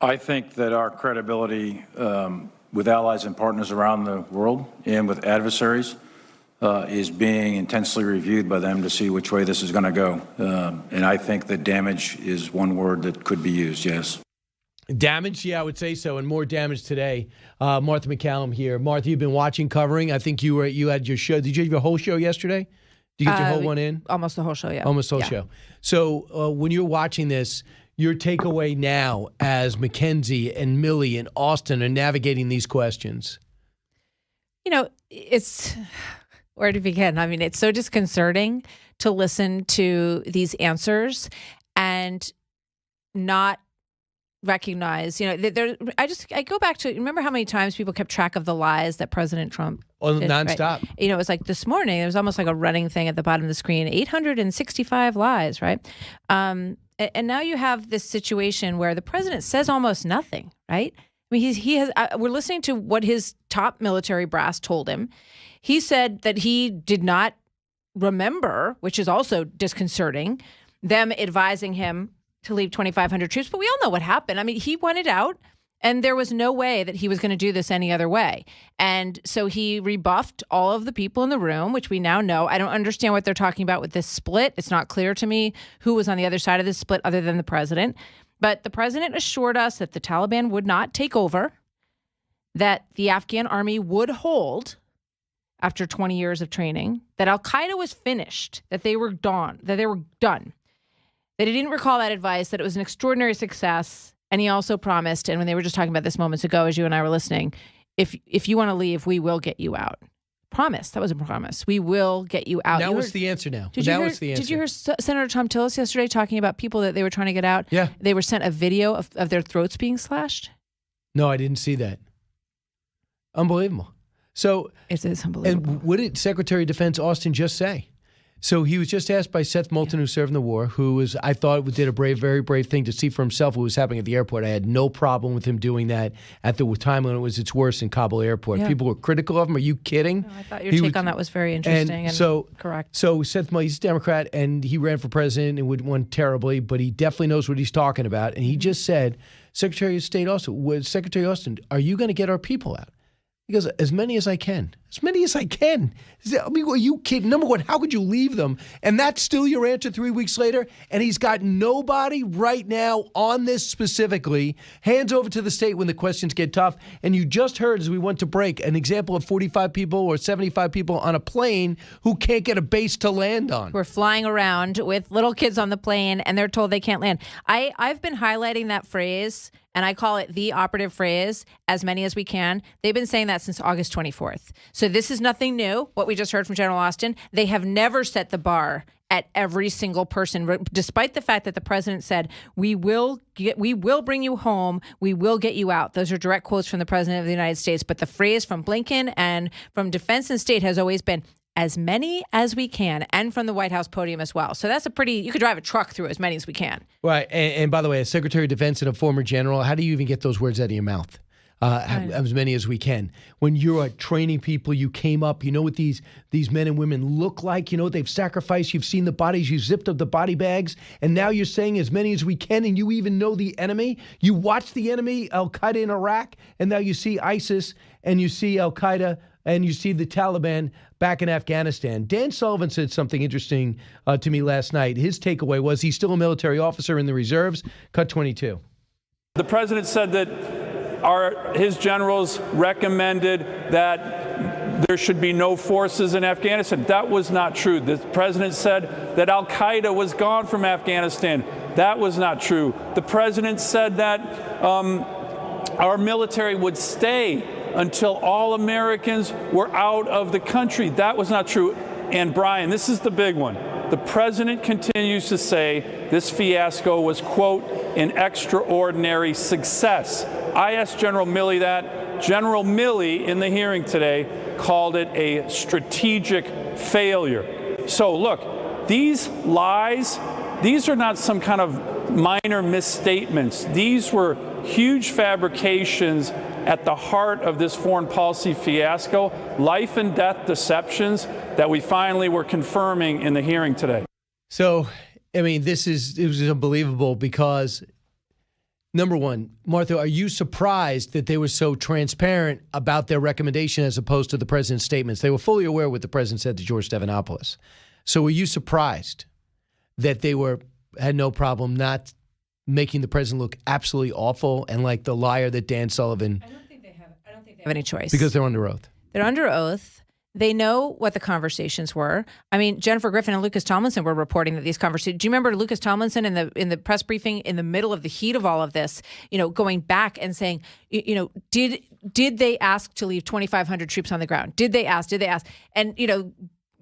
I think that our credibility with allies and partners around the world and with adversaries is being intensely reviewed by them to see which way this is going to go. And I think that damage is one word that could be used, yes. Damage? Yeah, I would say so, and more damage today. Martha MacCallum here. Martha, you've been watching, covering. I think you had your show. Did you have your whole show yesterday? Did you get your whole one in? Almost the whole show, yeah. Almost the whole show. So when you're watching this, your takeaway now as Mackenzie and Milley and Austin are navigating these questions? You know, it's where to begin. I mean, it's so disconcerting to listen to these answers and not recognize, I go back to, remember how many times people kept track of the lies that President Trump nonstop. Right? You know, it was like this morning, there was almost like a running thing at the bottom of the screen, 865 lies, right? And now you have this situation where the president says almost nothing, right? I mean, he has. We're listening to what his top military brass told him. He said that he did not remember, which is also disconcerting, them advising him to leave 2,500 troops. But we all know what happened. I mean, he wanted out, and there was no way that he was going to do this any other way. And so he rebuffed all of the people in the room, which we now know. I don't understand what they're talking about with this split. It's not clear to me who was on the other side of this split other than the president. But the president assured us that the Taliban would not take over, that the Afghan army would hold after 20 years of training, that al-Qaeda was finished, that they were done, that he didn't recall that advice, that it was an extraordinary success. And he also promised, and when they were just talking about this moments ago, as you and I were listening, if you want to leave, we will get you out. Promise. That was a promise. We will get you out. Now what's the answer now? Did you hear Senator Tom Tillis yesterday talking about people that they were trying to get out? Yeah. They were sent a video of their throats being slashed? No, I didn't see that. Unbelievable. So it is unbelievable. And what did Secretary of Defense Austin just say? So he was just asked by Seth Moulton, who served in the war, I thought did a very brave thing to see for himself what was happening at the airport. I had no problem with him doing that at the time when it was its worst in Kabul airport. Yeah. People were critical of him. Are you kidding? No, I thought your take on that was very interesting and correct. So Seth Moulton, he's a Democrat, and he ran for president and won terribly, but he definitely knows what he's talking about. And he just said, Secretary of State Secretary Austin, are you going to get our people out? He goes, as many as I can. As many as I can. I mean, are you kidding? Number one, how could you leave them? And that's still your answer 3 weeks later? And he's got nobody right now on this specifically. Hands over to the state when the questions get tough. And you just heard, as we went to break, an example of 45 people or 75 people on a plane who can't get a base to land on. We're flying around with little kids on the plane, and they're told they can't land. I've been highlighting that phrase, and I call it the operative phrase, as many as we can. They've been saying that since August 24th. So this is nothing new, what we just heard from General Austin. They have never set the bar at every single person, despite the fact that the president said, we will bring you home, we will get you out. Those are direct quotes from the president of the United States. But the phrase from Blinken and from Defense and State has always been, as many as we can, and from the White House podium as well. So that's you could drive a truck through as many as we can. Right. And by the way, as Secretary of Defense and a former general, how do you even get those words out of your mouth? As many as we can. When you're training people, you came up, you know what these men and women look like, you know what they've sacrificed, you've seen the bodies, you zipped up the body bags, and now you're saying as many as we can, and you even know the enemy. You watch the enemy, Al-Qaeda in Iraq, and now you see ISIS, and you see Al-Qaeda, and you see the Taliban back in Afghanistan. Dan Sullivan said something interesting to me last night. His takeaway was he's still a military officer in the reserves. Cut 22. The president said that his generals recommended that there should be no forces in Afghanistan. That was not true. The president said that al-Qaeda was gone from Afghanistan. That was not true. The president said that our military would stay until all Americans were out of the country. That was not true. And Brian, this is the big one. The president continues to say this fiasco was, quote, an extraordinary success. I asked General Milley that. General Milley, in the hearing today, called it a strategic failure. So look, these lies, these are not some kind of minor misstatements. These were huge fabrications at the heart of this foreign policy fiasco, life and death deceptions that we finally were confirming in the hearing today. So, I mean, it was unbelievable because Number one, Martha, are you surprised that they were so transparent about their recommendation as opposed to the president's statements? They were fully aware of what the president said to George Stephanopoulos. So were you surprised that they had no problem not making the president look absolutely awful and like the liar that Dan Sullivan? I don't think they have any choice. Because they're under oath. They're under oath. They know what the conversations were. I mean, Jennifer Griffin and Lucas Tomlinson were reporting that these conversations. Do you remember Lucas Tomlinson in the press briefing in the middle of the heat of all of this, going back and saying, did they ask to leave 2,500 troops on the ground? Did they ask? And,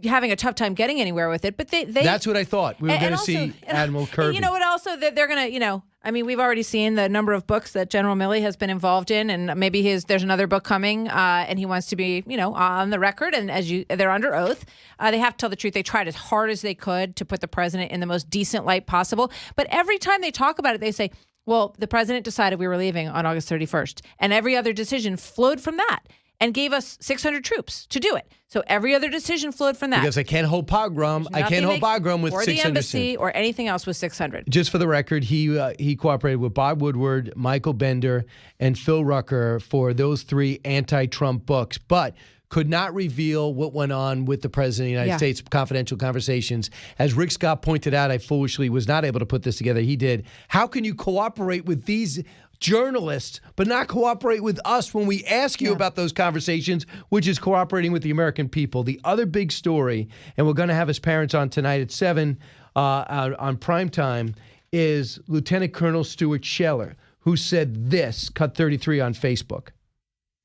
having a tough time getting anywhere with it. But they that's what I thought. We were going to see Admiral Kirby. You know what? Also, that they're going to, we've already seen the number of books that General Milley has been involved in, and maybe there's another book coming, and he wants to be, on the record. And they're under oath, they have to tell the truth. They tried as hard as they could to put the president in the most decent light possible. But every time they talk about it, they say, well, the president decided we were leaving on August 31st, and every other decision flowed from that. And gave us 600 troops to do it. So every other decision flowed from that. Because I can't hold pogrom. I can't hold pogrom with 600. Or the embassy or anything else with 600. Just for the record, he cooperated with Bob Woodward, Michael Bender, and Phil Rucker for those 3 anti-Trump books, but could not reveal what went on with the President of the United States, confidential conversations. As Rick Scott pointed out, I foolishly was not able to put this together. He did. How can you cooperate with these journalists, but not cooperate with us when we ask you about those conversations, which is cooperating with the American people? The other big story, and we're going to have his parents on tonight at 7 on primetime, is Lieutenant Colonel Stuart Scheller, who said this, cut 33 on Facebook.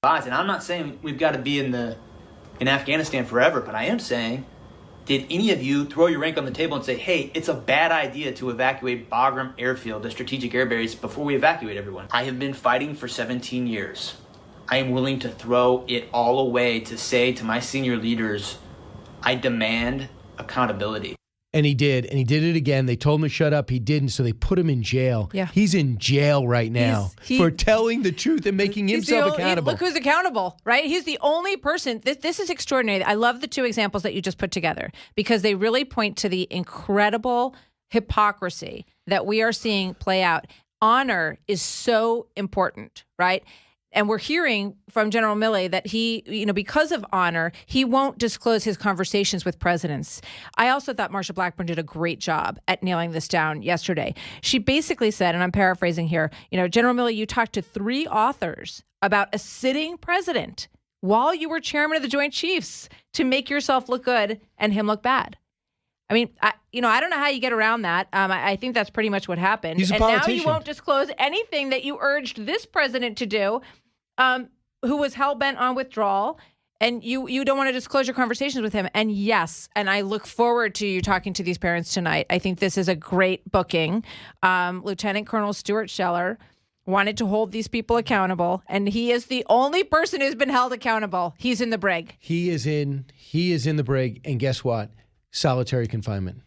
And I'm not saying we've got to be in Afghanistan forever, but I am saying, did any of you throw your rank on the table and say, hey, it's a bad idea to evacuate Bagram Airfield, a strategic air base, before we evacuate everyone? I have been fighting for 17 years. I am willing to throw it all away to say to my senior leaders, I demand accountability. And he did it again. They told him to shut up. He didn't, so they put him in jail. Yeah. He's in jail right now for telling the truth and making himself accountable. Look who's accountable, right? He's the only person. This is extraordinary. I love the 2 examples that you just put together because they really point to the incredible hypocrisy that we are seeing play out. Honor is so important, right? And we're hearing from General Milley that he, because of honor, he won't disclose his conversations with presidents. I also thought Marsha Blackburn did a great job at nailing this down yesterday. She basically said, and I'm paraphrasing here, General Milley, you talked to 3 authors about a sitting president while you were chairman of the Joint Chiefs to make yourself look good and him look bad. I mean, I don't know how you get around that. I think that's pretty much what happened. He's a politician. Now you won't disclose anything that you urged this president to do, who was hell-bent on withdrawal, and you don't want to disclose your conversations with him. And yes, and I look forward to you talking to these parents tonight. I think this is a great booking. Lieutenant Colonel Stuart Scheller wanted to hold these people accountable, and he is the only person who's been held accountable. He's in the brig. He is in the brig, and guess what? Solitary confinement.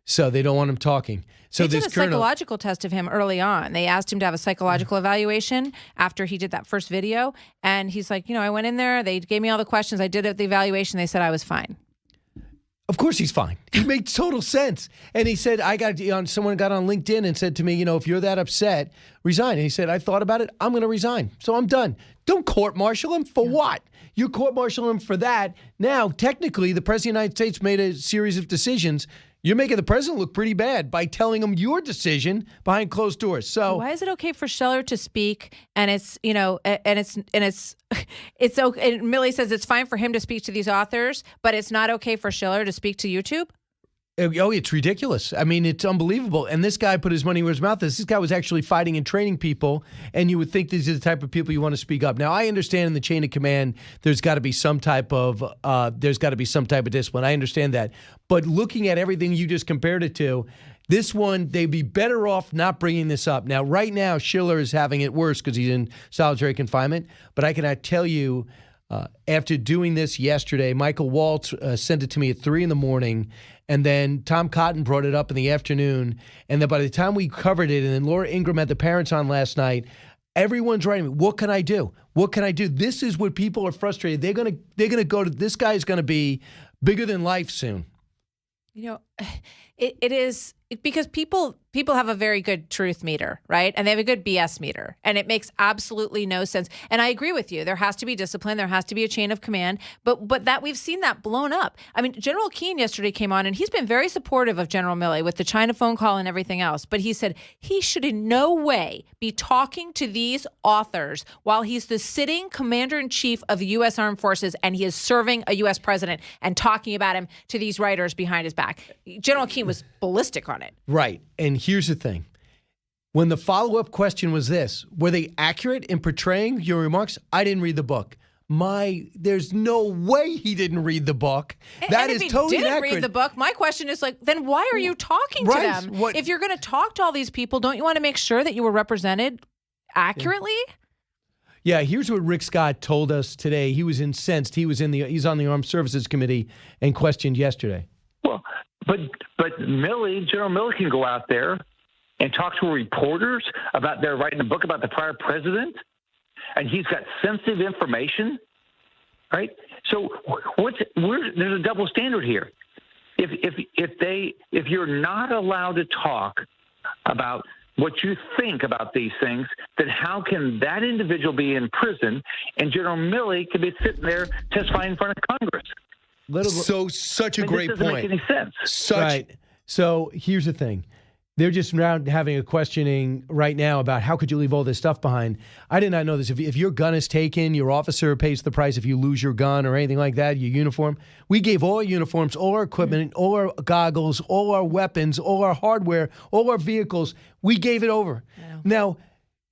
So they don't want him talking. So they did a psychological test of him early on. They asked him to have a psychological evaluation after he did that first video. And he's like, I went in there. They gave me all the questions. I did the evaluation. They said I was fine. Of course he's fine. It makes total sense. And he said, someone got on LinkedIn and said to me, if you're that upset, resign. And he said, I thought about it. I'm going to resign. So I'm done. Don't court-martial him for what? You court-martial him for that. Now, technically, the President of the United States made a series of decisions. You're making the president look pretty bad by telling him your decision behind closed doors. So why is it okay for Scheller to speak? And it's it's okay. And Milley says it's fine for him to speak to these authors, but it's not okay for Scheller to speak to YouTube. Oh, it's ridiculous. I mean, it's unbelievable. And this guy put his money where his mouth is. This guy was actually fighting and training people, and you would think these are the type of people you want to speak up. Now, I understand in the chain of command, there's got to be some type of discipline. I understand that. But looking at everything you just compared it to, this one, they'd be better off not bringing this up. Now, right now, Schiller is having it worse because he's in solitary confinement. But I cannot tell you, after doing this yesterday, Michael Waltz sent it to me at 3 a.m, and then Tom Cotton brought it up in the afternoon. And then by the time we covered it, and then Laura Ingraham had the parents on last night, everyone's writing me, what can I do? What can I do? This is what people are frustrated. They're gonna go to, this guy is going to be bigger than life soon. It is because people people have a very good truth meter, right? And they have a good BS meter. And it makes absolutely no sense. And I agree with you. There has to be discipline. There has to be a chain of command. But that we've seen that blown up. I mean, General Keane yesterday came on, and he's been very supportive of General Milley with the China phone call and everything else. But he said he should in no way be talking to these authors while he's the sitting commander-in-chief of the U.S. Armed Forces, and he is serving a U.S. president and talking about him to these writers behind his back. General Keane was ballistic on it. Right. And here's the thing. When the follow-up question was this, were they accurate in portraying your remarks? I didn't read the book. There's no way he didn't read the book. That and is if totally he didn't inaccurate. read the book, my question is then why are you talking to them? If you're going to talk to all these people, don't you want to make sure that you were represented accurately? Yeah, here's what Rick Scott told us today. He was incensed. He's on the Armed Services Committee and questioned yesterday. Well, but General Milley can go out there and talk to reporters about they're writing a book about the prior president, and he's got sensitive information, right? So there's a double standard here. If you're not allowed to talk about what you think about these things, then how can that individual be in prison and General Milley can be sitting there testifying in front of Congress? Such a great this doesn't point. make any sense. Right. So here's the thing. They're just now having a questioning right now about how could you leave all this stuff behind. I did not know this. If your gun is taken, your officer pays the price if you lose your gun or anything like that, your uniform. We gave all our uniforms, all our equipment, all our goggles, all our weapons, all our hardware, all our vehicles. We gave it over. Yeah. Now,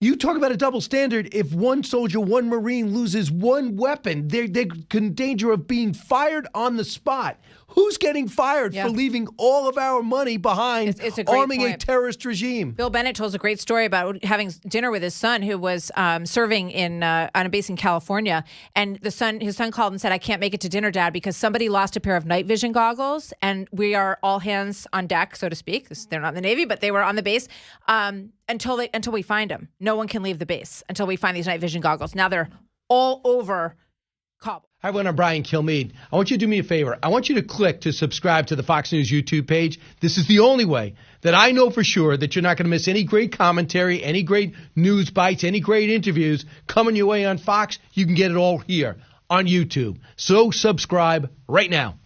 you talk about a double standard. If one soldier, one Marine loses one weapon, they're in danger of being fired on the spot. Who's getting fired for leaving all of our money behind, it's a great arming point. a terrorist regime? Bill Bennett tells a great story about having dinner with his son, who was serving on a base in California. And his son called and said, "I can't make it to dinner, Dad, because somebody lost a pair of night vision goggles, and we are all hands on deck, so to speak." They're not in the Navy, but they were on the base until we find them. No one can leave the base until we find these night vision goggles. Now they're all over Kabul. Hi, everyone. I'm Brian Kilmeade. I want you to do me a favor. I want you to click to subscribe to the Fox News YouTube page. This is the only way that I know for sure that you're not going to miss any great commentary, any great news bites, any great interviews coming your way on Fox. You can get it all here on YouTube. So subscribe right now.